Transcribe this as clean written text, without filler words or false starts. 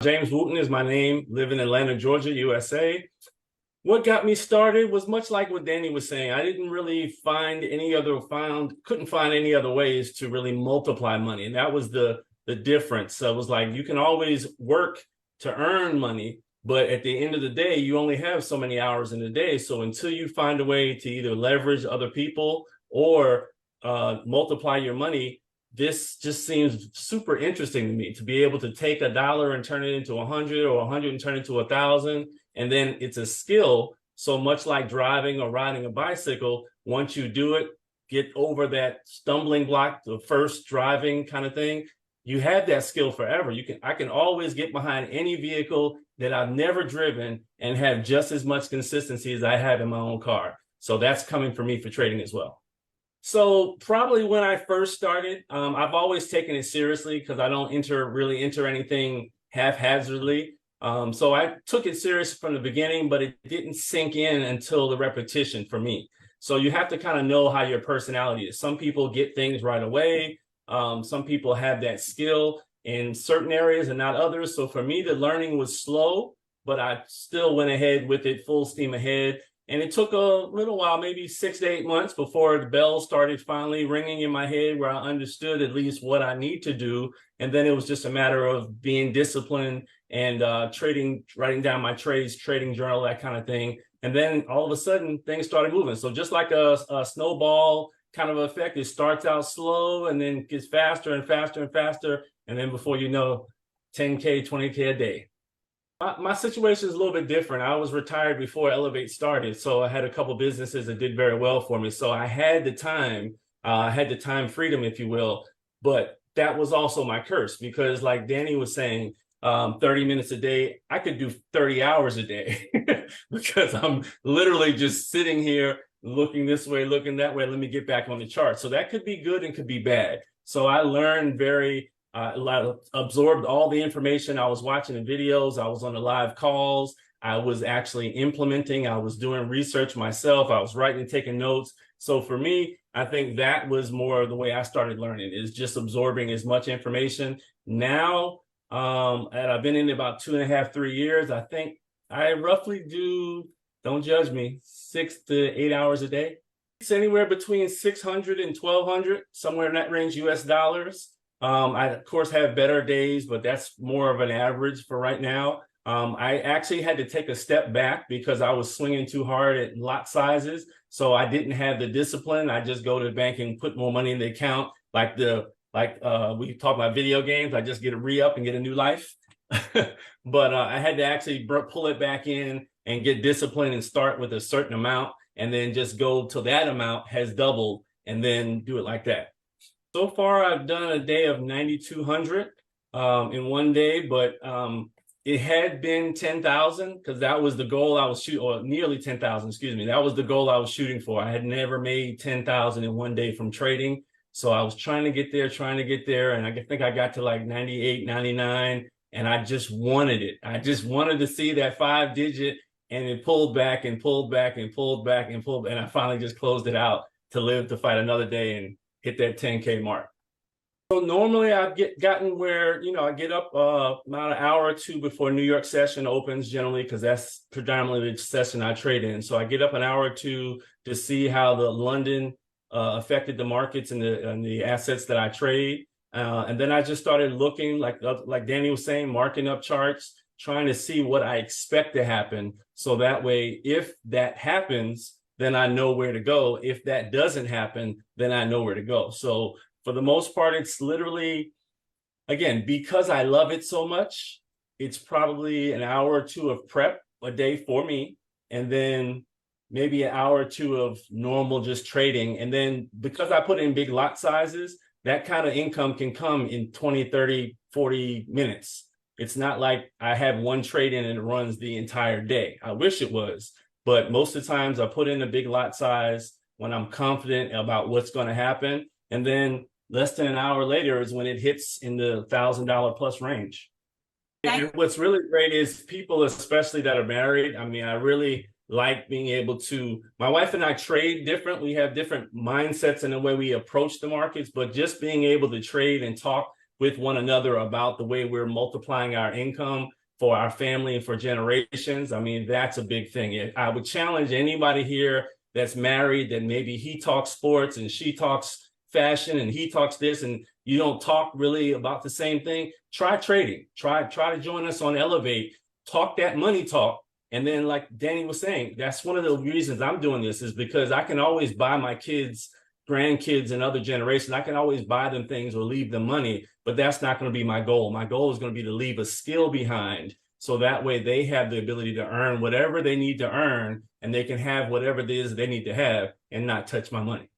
James Wooten is my name, live in Atlanta, Georgia, USA. What got me started was much like what Danny was saying. I didn't really couldn't find any other ways to really multiply money. And that was the difference. So it was like, you can always work to earn money, but at the end of the day, you only have so many hours in a day. So until you find a way to either leverage other people or multiply your money, this just seems super interesting to me, to be able to take $1 and turn it into 100, or 100 and turn it to 1,000. And then it's a skill. So much like driving or riding a bicycle, once you do it, get over that stumbling block, the first driving kind of thing, you have that skill forever. I can always get behind any vehicle that I've never driven and have just as much consistency as I have in my own car. So that's coming for me for trading as well. So probably when I first started, I've always taken it seriously because I don't really enter anything haphazardly. So I took it serious from the beginning, but it didn't sink in until the repetition for me. So you have to kind of know how your personality is. Some people get things right away. Some people have that skill in certain areas and not others. So for me, the learning was slow, but I still went ahead with it full steam ahead. And it took a little while, maybe 6 to 8 months, before the bells started finally ringing in my head, where I understood at least what I need to do. And then it was just a matter of being disciplined and trading, writing down my trades, trading journal, that kind of thing. And then all of a sudden things started moving. So just like a snowball kind of effect, it starts out slow and then gets faster and faster and faster. And then before you know, 10K, 20K a day. My situation is a little bit different. I was retired before Ellev8 started, so I had a couple businesses that did very well for me. So I had the time freedom, if you will. But that was also my curse, because like Danny was saying, 30 minutes a day, I could do 30 hours a day because I'm literally just sitting here looking this way, looking that way. Let me get back on the chart. So that could be good and could be bad. So I learned absorbed all the information. I was watching the videos. I was on the live calls. I was actually implementing. I was doing research myself. I was writing and taking notes. So for me, I think that was more the way I started learning, is just absorbing as much information. Now, and I've been in it about 2.5, 3 years. I think I roughly do, don't judge me, 6 to 8 hours a day. It's anywhere between 600 and 1,200, somewhere in that range, US dollars. I, of course, have better days, but that's more of an average for right now. I actually had to take a step back because I was swinging too hard at lot sizes. So I didn't have the discipline. I just go to the bank and put more money in the account. Like we talk about video games, I just get a re-up and get a new life. But I had to actually pull it back in and get disciplined and start with a certain amount, and then just go till that amount has doubled and then do it like that. So far, I've done a day of 9,200 in one day, but it had been 10,000 because that was the goal I was shooting, or nearly 10,000, excuse me. That was the goal I was shooting for. I had never made 10,000 in one day from trading. So I was trying to get there, and I think I got to like 98, 99, and I just wanted it. I just wanted to see that 5-digit, and it pulled back and pulled back and pulled back and pulled, and I finally just closed it out to live to fight another day and hit that 10K mark. So normally I've gotten where, I get up about an hour or two before New York session opens, generally, because that's predominantly the session I trade in. So I get up an hour or two to see how the London affected the markets and the assets that I trade. And then I just started looking, like Danny was saying, marking up charts, trying to see what I expect to happen. So that way, if that happens, then I know where to go. If that doesn't happen, then I know where to go. So for the most part, it's literally, again, because I love it so much, it's probably an hour or two of prep a day for me, and then maybe an hour or two of normal just trading. And then because I put in big lot sizes, that kind of income can come in 20, 30, 40 minutes. It's not like I have one trade in and it runs the entire day. I wish it was. But most of the times I put in a big lot size when I'm confident about what's going to happen. And then less than an hour later is when it hits in the $1,000 plus range. And what's really great is people, especially that are married. I mean, I really like being able to, my wife and I trade different. We have different mindsets in the way we approach the markets, but just being able to trade and talk with one another about the way we're multiplying our income for our family and for generations. I mean, that's a big thing. I would challenge anybody here that's married that maybe he talks sports and she talks fashion and he talks this and you don't talk really about the same thing. Try trading. Try to join us on Ellev8. Talk that money talk. And then, like Danny was saying, that's one of the reasons I'm doing this, is because I can always buy my kids, grandkids, and other generations. I can always buy them things or leave them money, but that's not going to be my goal. My goal is going to be to leave a skill behind, so that way they have the ability to earn whatever they need to earn, and they can have whatever it is they need to have and not touch my money.